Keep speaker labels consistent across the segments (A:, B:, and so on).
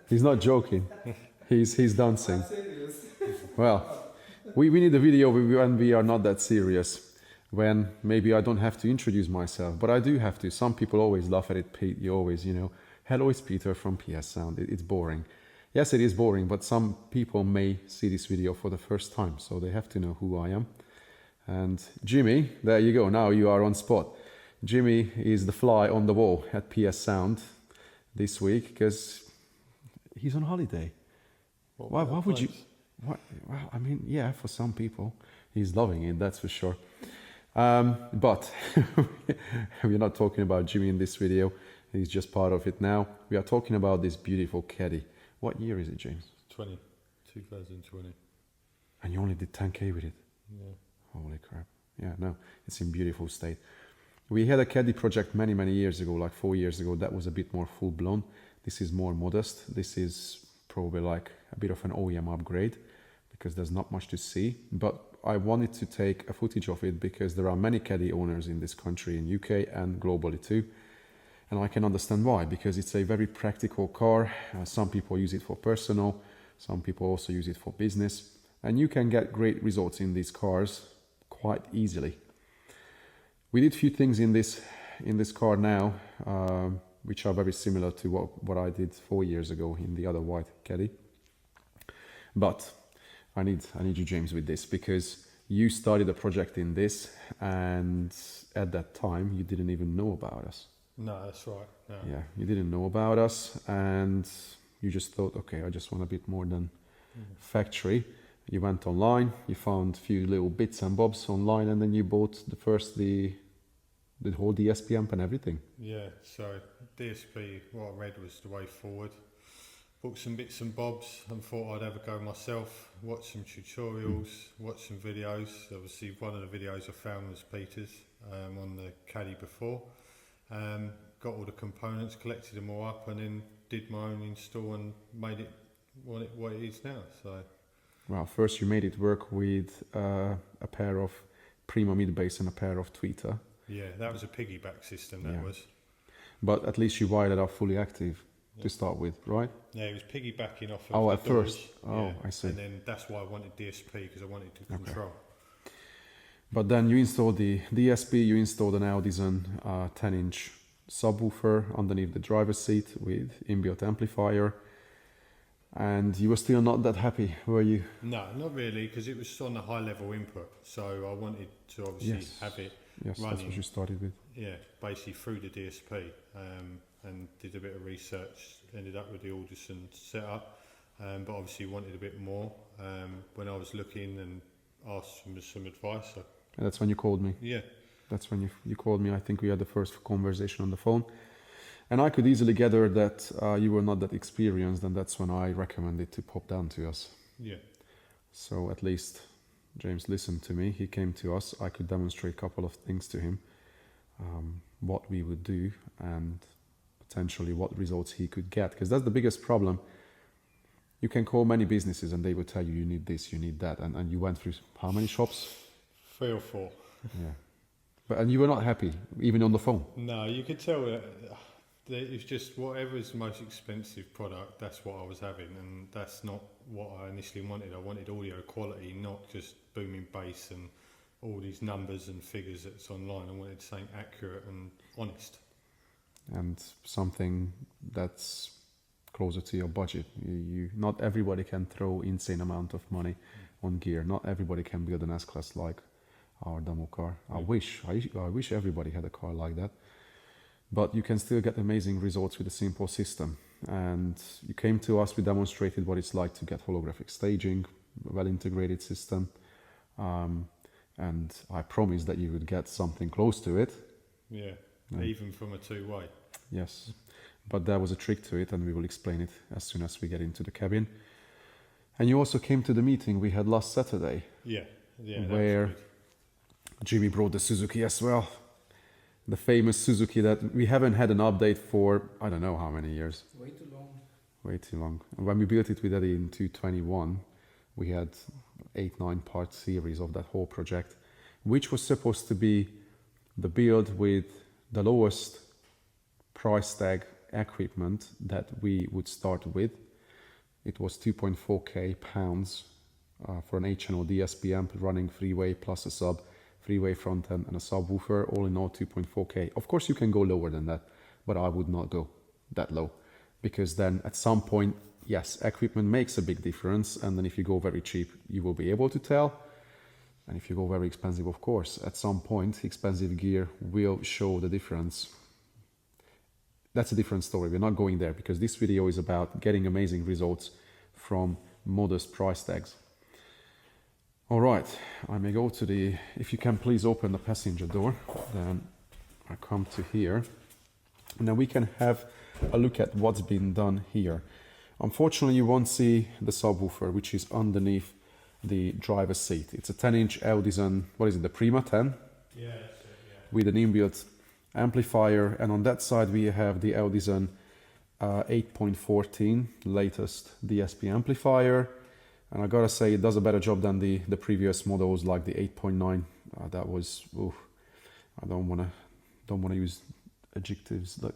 A: He's not joking. He's dancing. Well, we need a video when we are not that serious. When maybe I don't have to introduce myself, but I do have to. Some people always laugh at it. Pete, you always, hello, it's Peter from Pssound. It's boring. Yes, it is boring, but some people may see this video for the first time, so they have to know who I am. And Jimmy, there you go. Now you are on spot. Jimmy is the fly on the wall at Pssound this week because he's on holiday. Why would you? Well, I mean, yeah, for some people, he's loving it, that's for sure. But we're not talking about Jimmy in this video. He's just part of it now. We are talking about this beautiful Caddy. What year is it, James?
B: 2020.
A: And you only did 10K with it?
B: Yeah.
A: Holy crap. Yeah, no, it's in beautiful state. We had a Caddy project many years ago, like 4 years ago. That was a bit more full-blown. This is more modest. This is probably like a bit of an OEM upgrade because there's not much to see. But I wanted to take a footage of it because there are many Caddy owners in this country, in UK and globally too. And I can understand why, because it's a very practical car. Some people use it for personal. Some people also use it for business. And you can get great results in these cars quite easily. We did a few things in this car now, which are very similar to what I did 4 years ago in the other white Caddy. But I need you, James, with this because you started a project in this, and at that time you didn't even know about us.
B: No, that's right. No.
A: Yeah, you didn't know about us, and you just thought, okay, I just want a bit more than factory. You went online, you found a few little bits and bobs online, and then you bought the whole DSP amp and everything.
B: Yeah, so DSP, what I read was the way forward. Booked some bits and bobs and thought I'd have a go myself, watch some tutorials, watch some videos. Obviously one of the videos I found was Peter's on the Caddy before. Got all the components, collected them all up and then did my own install and made it what it is now. So,
A: well, first you made it work with a pair of Prima mid-bass and a pair of Tweeter.
B: Yeah, that was a piggyback system, that was.
A: But at least you wired it up fully active to start with, right?
B: Yeah, it was piggybacking off of the doors.
A: First. Oh, yeah. I see.
B: And then that's why I wanted DSP, because I wanted to control.
A: But then you installed the DSP, you installed an Audison 10-inch subwoofer underneath the driver's seat with inbuilt amplifier. And you were still not that happy, were you?
B: No, not really, because it was on a high-level input. So I wanted to obviously have it running.
A: That's what you started with.
B: Yeah, basically through the DSP, and did a bit of research. Ended up with the Audison setup, but obviously wanted a bit more. When I was looking and asked for some advice.
A: And that's when you called me.
B: Yeah.
A: That's when you called me. I think we had the first conversation on the phone. And I could easily gather that you were not that experienced, and that's when I recommended to pop down to us.
B: Yeah.
A: So at least James listened to me. He came to us. I could demonstrate a couple of things to him, what we would do and potentially what results he could get. Because that's the biggest problem. You can call many businesses and they will tell you need this, you need that. And you went through how many shops?
B: 3 or 4.
A: Yeah. And you were not happy, even on the phone?
B: No, you could tell that it's just whatever's the most expensive product, that's what I was having, and that's not what I initially wanted. I wanted audio quality, not just booming bass and all these numbers and figures that's online. I wanted something accurate and honest. And
A: something that's closer to your budget. You not everybody can throw insane amount of money on gear. Not everybody can build an S-Class like our demo car. I wish everybody had a car like that. But you can still get amazing results with a simple system. And you came to us, we demonstrated what it's like to get holographic staging, well-integrated system. And I promised that you would get something close to it.
B: Yeah, even from a two-way.
A: Yes, but there was a trick to it, and we will explain it as soon as we get into the cabin. And you also came to the meeting we had last Saturday.
B: Yeah,
A: where Jimmy brought the Suzuki as well. The famous Suzuki that we haven't had an update for, I don't know how many years.
C: Way too long.
A: Way too long. And when we built it with Eddie in 2021, we had 8-9 part series of that whole project, which was supposed to be the build with the lowest price tag equipment that we would start with. It was 2.4k pounds for an H&O DSP amp running three-way plus a sub, three-way front end and a subwoofer, all in all 2.4k. Of course you can go lower than that, but I would not go that low, because then at some point, yes, equipment makes a big difference, and then if you go very cheap, you will be able to tell. And if you go very expensive, of course, at some point, expensive gear will show the difference. That's a different story. We're not going there, because this video is about getting amazing results from modest price tags. All right, I may go to the, if you can please open the passenger door, then I come to here. And then we can have a look at what's been done here. Unfortunately, you won't see the subwoofer, which is underneath the driver's seat. It's a 10-inch Audison, what is it, the Prima 10?
B: Yeah, yeah.
A: With an inbuilt amplifier, and on that side we have the Audison 8.14 latest DSP amplifier, and I gotta say it does a better job than the previous models like the 8.9. That was, oof, I don't wanna use adjectives, like,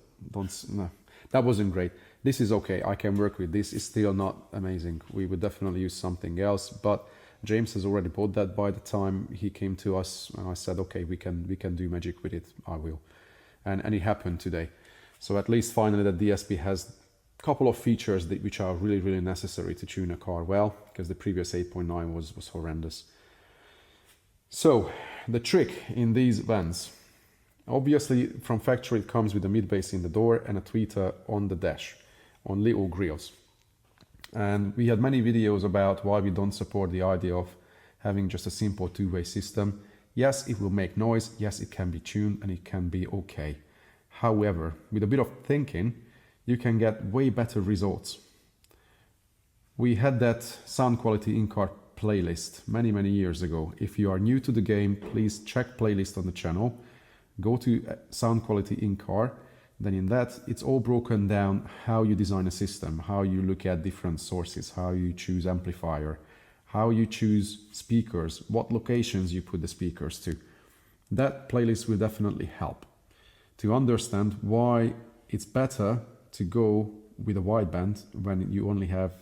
A: no, that wasn't great. This is okay, I can work with this. It's still not amazing. We would definitely use something else, but James has already bought that by the time he came to us, and I said, okay, we can do magic with it. I will, and it happened today. So at least finally the DSP has a couple of features which are really necessary to tune a car well, because the previous 8.9 was horrendous. So the trick in these vans, obviously from factory it comes with a mid bass in the door and a tweeter on the dash, on little grills. And we had many videos about why we don't support the idea of having just a simple two-way system. Yes, it will make noise, yes, it can be tuned and it can be okay. However, with a bit of thinking, you can get way better results. We had that sound quality in-car playlist many years ago. If you are new to the game, please check playlist on the channel. Go to sound quality in-car. Then in that, it's all broken down how you design a system, how you look at different sources, how you choose amplifier, how you choose speakers, what locations you put the speakers to. That playlist will definitely help to understand why it's better to go with a wideband when you only have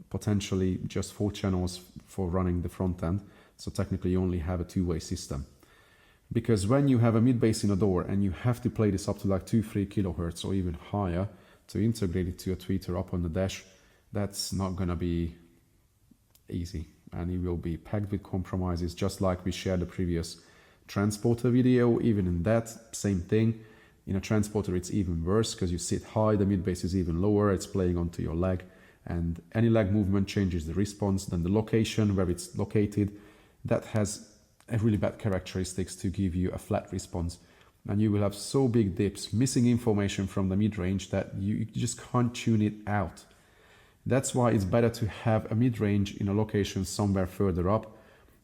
A: potentially just 4 channels for running the front end. So technically you only have a two-way system. Because when you have a mid bass in a door and you have to play this up to like 2-3 kilohertz or even higher to integrate it to a tweeter up on the dash, that's not gonna be easy, and it will be packed with compromises, just like we shared the previous transporter video. Even in that, same thing. In a transporter it's even worse, because you sit high, the mid bass is even lower, it's playing onto your leg, and any leg movement changes the response. Then the location where it's located, that has a really bad characteristics to give you a flat response, and you will have so big dips, missing information from the mid-range that you just can't tune it out. That's why it's better to have a mid-range in a location somewhere further up,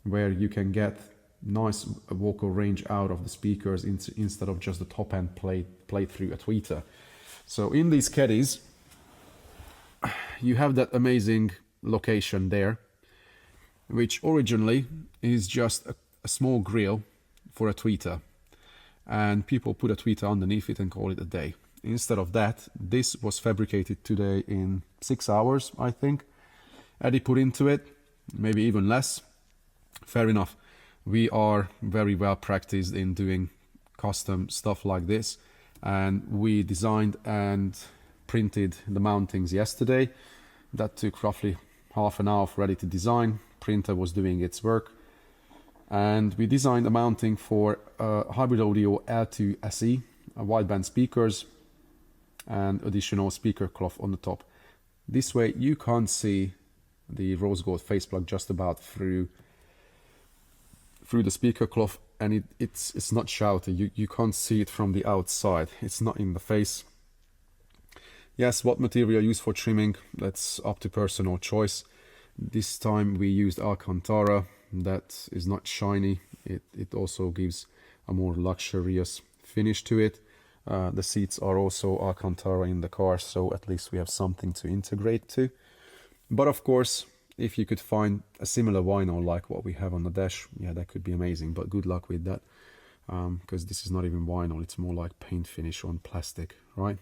A: where you can get nice vocal range out of the speakers instead of just the top end played through a tweeter. So in these Caddies, you have that amazing location there, which originally is just a small grill for a tweeter, and people put a tweeter underneath it and call it a day. Instead of that, this was fabricated today in 6 hours, I think. Eddie put into it, maybe even less. Fair enough. We are very well practiced in doing custom stuff like this, and we designed and printed the mountings yesterday. That took roughly half an hour ready to design. Printer was doing its work, and we designed a mounting for hybrid audio L2 SE, wideband speakers, and additional speaker cloth on the top. This way you can't see the rose gold face plug just about through the speaker cloth, and it's not shouty. You can't see it from the outside. It's not in the face. Yes, what material used for trimming, that's up to personal choice. This time we used Alcantara. That is not shiny. It also gives a more luxurious finish to it. The seats are also Alcantara in the car, so at least we have something to integrate to. But of course, if you could find a similar vinyl like what we have on the dash, yeah, that could be amazing, but good luck with that, because this is not even vinyl, it's more like paint finish on plastic, right?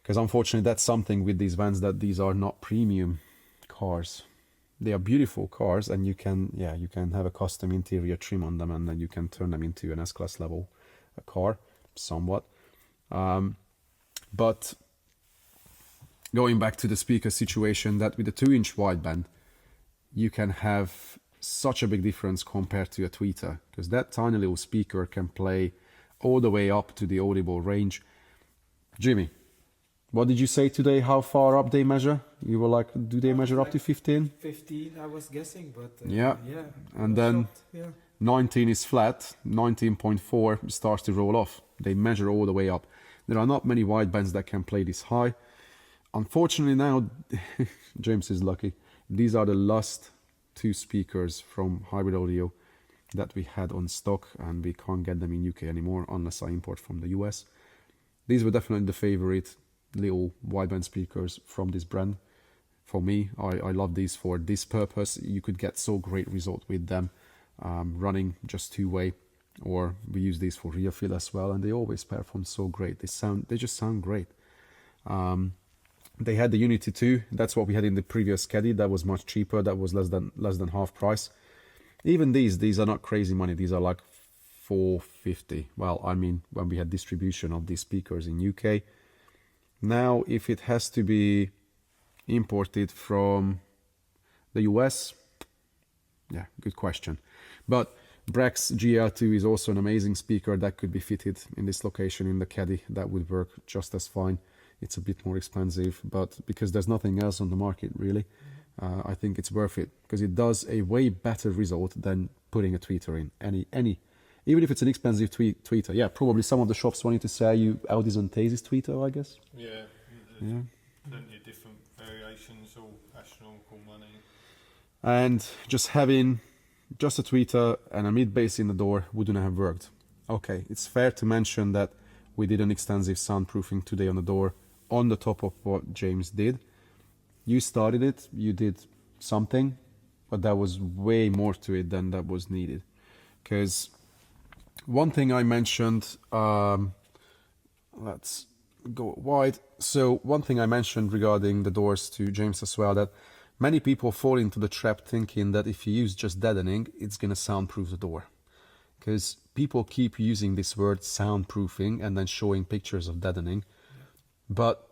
A: Because unfortunately, that's something with these vans, that these are not premium cars. They are beautiful cars, and you can have a custom interior trim on them, and then you can turn them into an S-Class level car, somewhat. But going back to the speaker situation, that with a 2-inch wideband, you can have such a big difference compared to a tweeter, because that tiny little speaker can play all the way up to the audible range. Jimmy, what did you say today? How far up they measure? You were like, do they measure up to 15?
C: 15, I was guessing, but
A: Yeah. And then
C: shocked. Yeah.
A: 19 is flat, 19.4 starts to roll off. They measure all the way up. There are not many widebands that can play this high. Unfortunately now, James is lucky. These are the last 2 speakers from Hybrid Audio that we had on stock, and we can't get them in UK anymore unless I import from the US. These were definitely the favorite little wideband speakers from this brand. For me, I love these for this purpose. You could get so great result with them running just 2-way, or we use these for rear field as well, and they always perform so great. They just sound great. They had the Unity 2. That's what we had in the previous Caddy. That was much cheaper. That was less than half price. Even these are not crazy money. These are like $450. Well, I mean, when we had distribution of these speakers in UK. Now, if it has to be imported from the US, yeah, good question. But Brax GR2 is also an amazing speaker that could be fitted in this location in the Caddy. That would work just as fine. It's a bit more expensive, but because there's nothing else on the market really, I think it's worth it, because it does a way better result than putting a tweeter in. Even if it's an expensive tweeter. Yeah, probably some of the shops wanting to sell you Audison Tase's tweeter, I guess.
B: Yeah.
A: Yeah.
B: Plenty of different variations, all astronomical money.
A: And just having just a tweeter and a mid bass in the door wouldn't have worked. Okay, it's fair to mention that we did an extensive soundproofing today on the door on the top of what James did. You started it, you did something, but there was way more to it than that was needed. Because one thing I mentioned, let's go wide. So one thing I mentioned regarding the doors to James as well, that many people fall into the trap thinking that if you use just deadening, it's going to soundproof the door. Because people keep using this word soundproofing and then showing pictures of deadening, but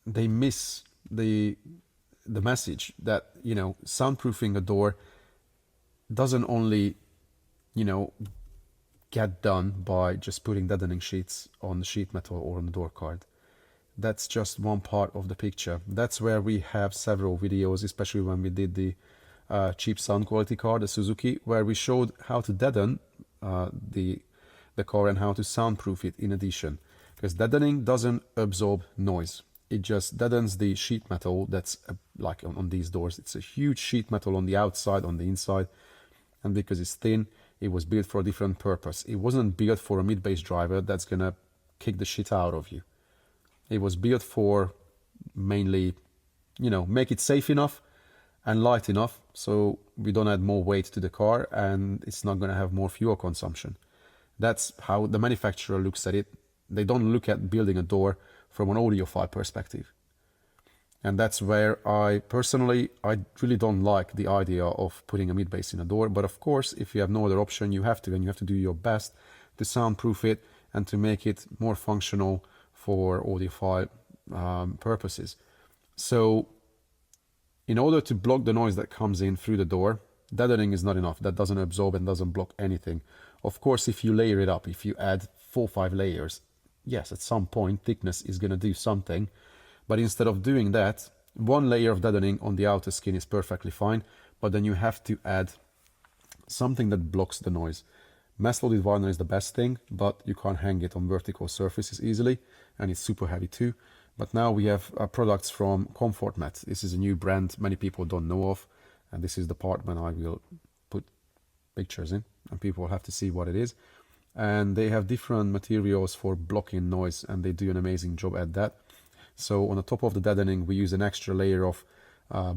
A: they miss the message that, you know, soundproofing a door doesn't only, you know, get done by just putting deadening sheets on the sheet metal or on the door card. That's just one part of the picture. That's where we have several videos, especially when we did the cheap sound quality car, the Suzuki, where we showed how to deaden the car and how to soundproof it in addition. Because deadening doesn't absorb noise. It just deadens the sheet metal that's like on these doors. It's a huge sheet metal on the outside, on the inside. And because it's thin, it was built for a different purpose. It wasn't built for a mid-bass driver that's going to kick the shit out of you. It was built for mainly, you know, make it safe enough and light enough so we don't add more weight to the car and it's not going to have more fuel consumption. That's how the manufacturer looks at it. They don't look at building a door from an audiophile perspective. And that's where I really don't like the idea of putting a mid-bass in a door. But of course, if you have no other option, you have to, and you have to do your best to soundproof it and to make it more functional for audiophile purposes. So in order to block the noise that comes in through the door, deadening is not enough. That doesn't absorb and doesn't block anything. Of course, if you layer it up, if you add 4 or 5 layers, yes, at some point thickness is going to do something. But instead of doing that, 1 layer of deadening on the outer skin is perfectly fine, but then you have to add something that blocks the noise. Mass-loaded vinyl is the best thing, but you can't hang it on vertical surfaces easily, and it's super heavy too. But now we have products from Comfortmat. This is a new brand many people don't know of, and this is the part when I will put pictures in, and people will have to see what it is. And they have different materials for blocking noise, and they do an amazing job at that. So on the top of the deadening, we use an extra layer of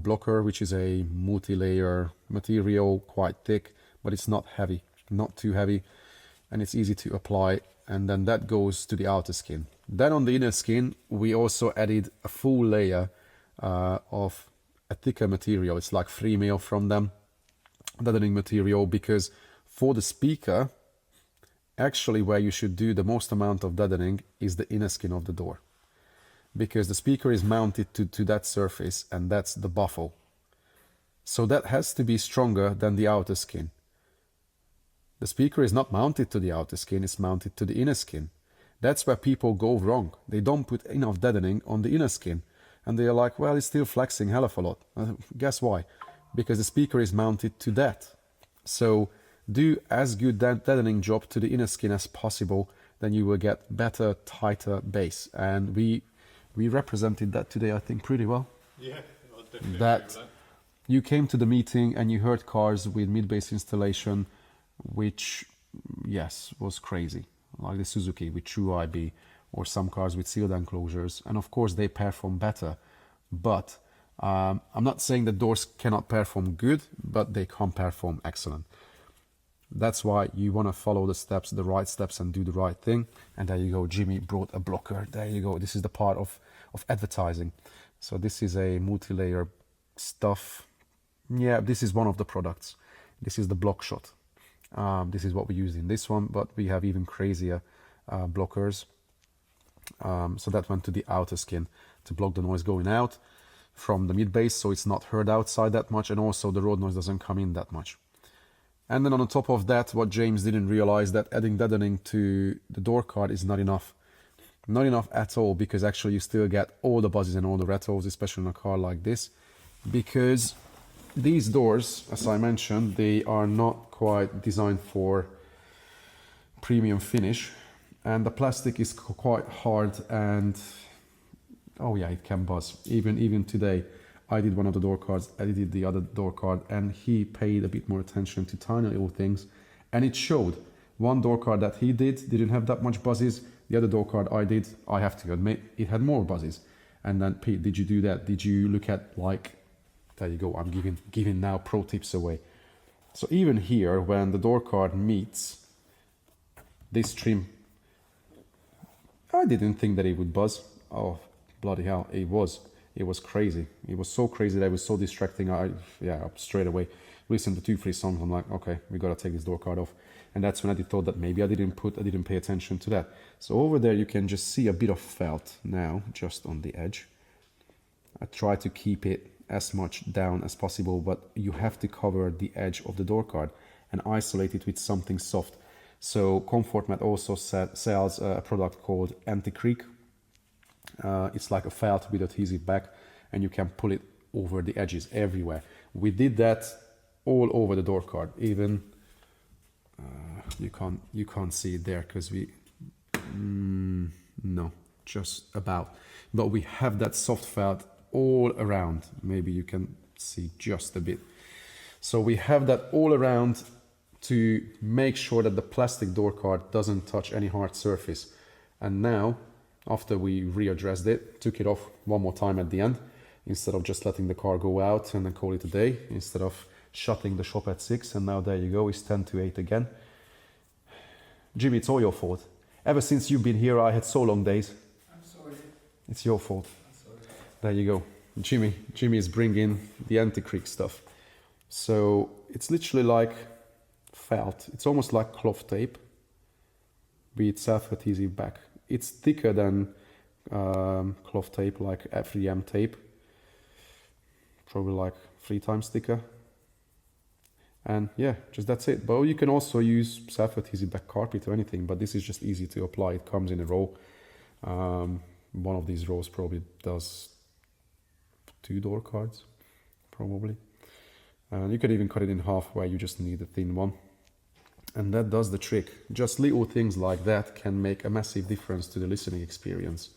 A: blocker, which is a multi-layer material, quite thick, but it's not heavy, not too heavy. and it's easy to apply, and then that goes to the outer skin. Then on the inner skin, we also added a full layer of a thicker material. It's like 3 mil from them, deadening material, because for the speaker, actually where you should do the most amount of deadening is the inner skin of the door, because the speaker is mounted to that surface, and that's the baffle. So that has to be stronger than the outer skin. The speaker is not mounted to the outer skin, it's mounted to the inner skin. That's where people go wrong. They don't put enough deadening on the inner skin. And they're like, well, it's still flexing hell of a lot. Guess why? Because the speaker is mounted to that. So do as good deadening job to the inner skin as possible, then you will get better, tighter bass. And we represented that today, I think, pretty well.
B: Yeah, I definitely
A: That
B: agree with that.
A: you came to the meeting and you heard cars with mid-bass installation, which, yes, was crazy. Like the Suzuki with True IB, or some cars with sealed enclosures. And of course, they perform better. But I'm not saying that doors cannot perform good, but they can't perform excellent. That's why you want to follow the steps, the right steps, and do the right thing. And there you go, Jimmy brought a blocker. There you go. This is the part of advertising. So this is a multi-layer stuff. Yeah, this is one of the products. This is the block shot. This is what we use in this one, but we have even crazier blockers. So that went to the outer skin to block the noise going out from the mid bass, so it's not heard outside that much, and also the road noise doesn't come in that much. And then on the top of that, what James didn't realize, that adding deadening to the door card is not enough. Not enough at all, because actually you still get all the buzzes and all the rattles, especially in a car like this, because these doors, as I mentioned, they are not quite designed for premium finish, and the plastic is quite hard, and oh yeah, it can buzz. Even today, I did one of the door cards, I did the other door card, and he paid a bit more attention to tiny little things, and it showed. One door card that he didn't have that much buzzes. The other door card I did, I have to admit, it had more buzzes. And then, Pete, did you do that? Did you look at, like, there you go, I'm giving now pro tips away. So even here, when the door card meets this trim, I didn't think that it would buzz. Oh, bloody hell, it was. It was crazy. It was so crazy that it was so distracting. I straight away listened to 2-3 songs. I'm like, okay, we gotta take this door card off. And that's when I thought that maybe I didn't pay attention to that. So over there, you can just see a bit of felt now, just on the edge. I try to keep it as much down as possible, but you have to cover the edge of the door card and isolate it with something soft. So Comfortmat also sells a product called Anti-Creak. It's like a felt with adhesive back, and you can pull it over the edges everywhere. We did that all over the door card. Even you can't see it there because we no, just about. But we have that soft felt all around. Maybe you can see just a bit. So we have that all around to make sure that the plastic door card doesn't touch any hard surface. And now, after we readdressed it, took it off one more time at the end, instead of just letting the car go out and then call it a day, instead of shutting the shop at 6, and now there you go, it's 10 to 8 again. Jimmy, it's all your fault. Ever since you've been here, I had so long days.
C: I'm sorry.
A: It's your fault.
C: I'm sorry.
A: There you go. Jimmy is bringing the Anti-Creak stuff. So it's literally like felt. It's almost like cloth tape with self-adhesive back. It's thicker than cloth tape, like F3M tape. Probably like 3 times thicker. And yeah, just that's it. But you can also use self-adhesive back carpet or anything, but this is just easy to apply. It comes in a roll. One of these rolls probably does 2 door cards, probably. And you could even cut it in half where you just need a thin one. And that does the trick. Just little things like that can make a massive difference to the listening experience.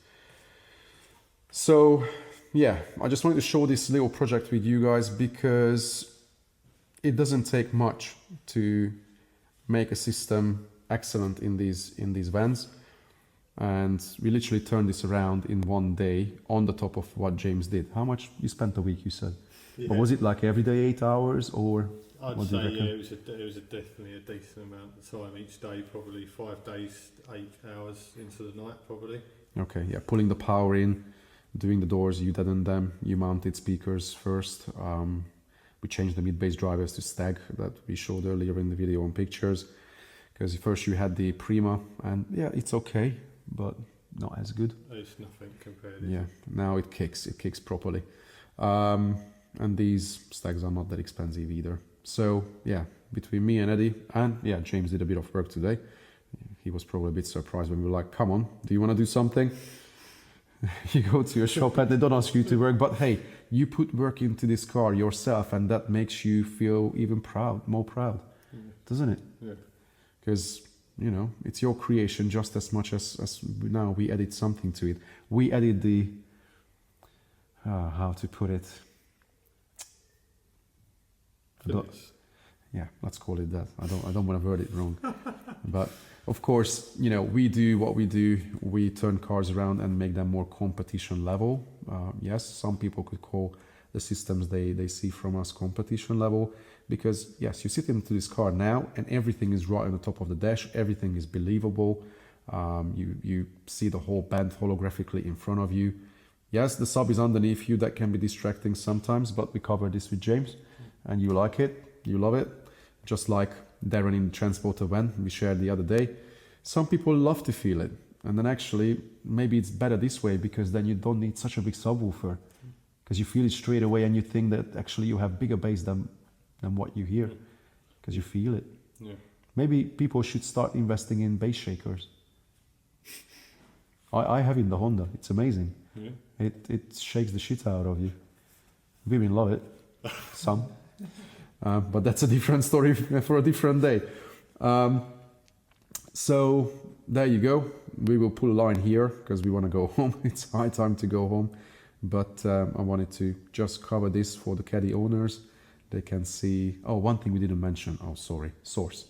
A: So yeah, I just wanted to show this little project with you guys because it doesn't take much to make a system excellent in these vans. And we literally turned this around in one day on the top of what James did. How much you spent a week, you said? Yeah. But was it like every day 8 hours or?
B: I'd
A: What do you
B: say
A: reckon?
B: yeah, it was definitely a decent amount of time each day, probably 5 days, 8 hours into the night, probably.
A: Okay, yeah, pulling the power in, doing the doors, you deadened them, you mounted speakers first. We changed the mid-bass drivers to STEG that we showed earlier in the video and pictures. Because first you had the Prima, and yeah, it's okay, but not as good.
B: It's nothing compared.
A: Yeah, now it kicks properly. And these STEGs are not that expensive either. So yeah, between me and Eddie, and yeah, James did a bit of work today. He was probably a bit surprised when we were like, come on, do you want to do something? You go to your shop and they don't ask you to work, but hey, you put work into this car yourself, and that makes you feel even more proud, doesn't it?
B: Yeah.
A: Because, you know, it's your creation just as much as now we added something to it. We added the, how to put it?
B: Fitness.
A: Yeah, let's call it that. I don't want to word it wrong. But of course, you know, we do what we do. We turn cars around and make them more competition level. Yes, some people could call the systems they see from us competition level, because yes, you sit into this car now and everything is right on the top of the dash. Everything is believable. You see the whole band holographically in front of you. Yes, the sub is underneath you. That can be distracting sometimes, but we covered this with James, and you like it. You love it. Just like Darren in the transporter van we shared the other day. Some people love to feel it, and then actually maybe it's better this way, because then you don't need such a big subwoofer, because you feel it straight away and you think that actually you have bigger bass than what you hear, because you feel it.
B: Yeah.
A: Maybe people should start investing in bass shakers. I have in the Honda. It's amazing.
B: Yeah.
A: It shakes the shit out of you. Women love it. Some. But that's a different story for a different day. So there you go. We will pull a line here because we want to go home. It's high time to go home. But I wanted to just cover this for the Caddy owners. They can see... Oh, one thing we didn't mention. Oh, sorry. Source.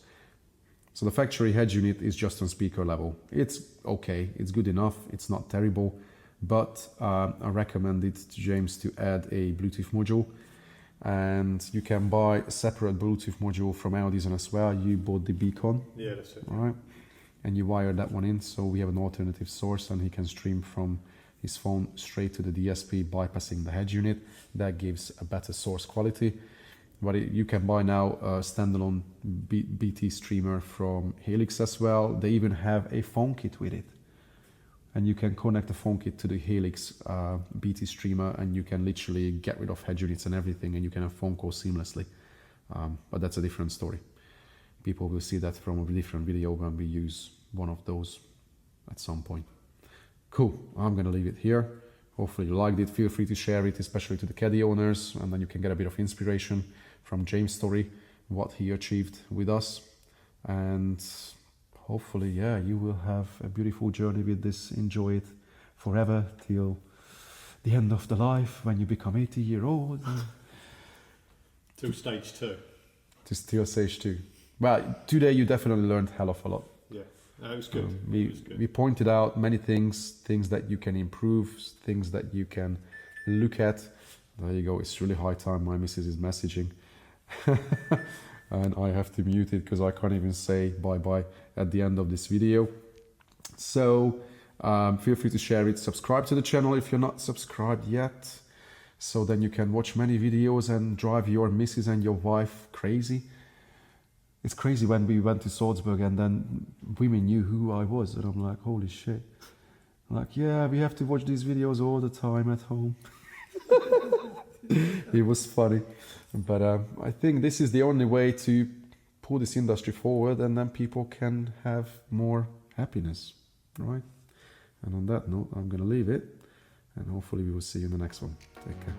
A: So the factory head unit is just on speaker level. It's okay. It's good enough. It's not terrible. But I recommended to James to add a Bluetooth module. And you can buy a separate Bluetooth module from Audison as well. You bought the Beacon.
B: Yeah, that's it.
A: Right? And you wire that one in, so we have an alternative source, and he can stream from his phone straight to the DSP, bypassing the head unit. That gives a better source quality. But you can buy now a standalone BT streamer from Helix as well. They even have a phone kit with it. And you can connect the phone kit to the Helix BT streamer, and you can literally get rid of head units and everything, and you can have phone calls seamlessly. But that's a different story. People will see that from a different video when we use one of those at some point. Cool, I'm gonna leave it here. Hopefully you liked it. Feel free to share it, especially to the Caddy owners, and then you can get a bit of inspiration from James' story, what he achieved with us. And hopefully, yeah, you will have a beautiful journey with this. Enjoy it forever till the end of the life, when you become 80-year-old.
B: Till stage 2.
A: To still stage 2. Well, today you definitely learned hell of a lot.
B: Yeah, no, it was good.
A: We pointed out many things that you can improve, things that you can look at. There you go. It's really high time. My missus is messaging. And I have to mute it because I can't even say bye-bye at the end of this video. So feel free to share it. Subscribe to the channel if you're not subscribed yet. So then you can watch many videos and drive your missus and your wife crazy. It's crazy when we went to Salzburg and then women knew who I was. And I'm like, holy shit. Like, yeah, we have to watch these videos all the time at home. It was funny. But I think this is the only way to pull this industry forward, and then people can have more happiness, right? And on that note, I'm going to leave it, and hopefully we will see you in the next one. Take care.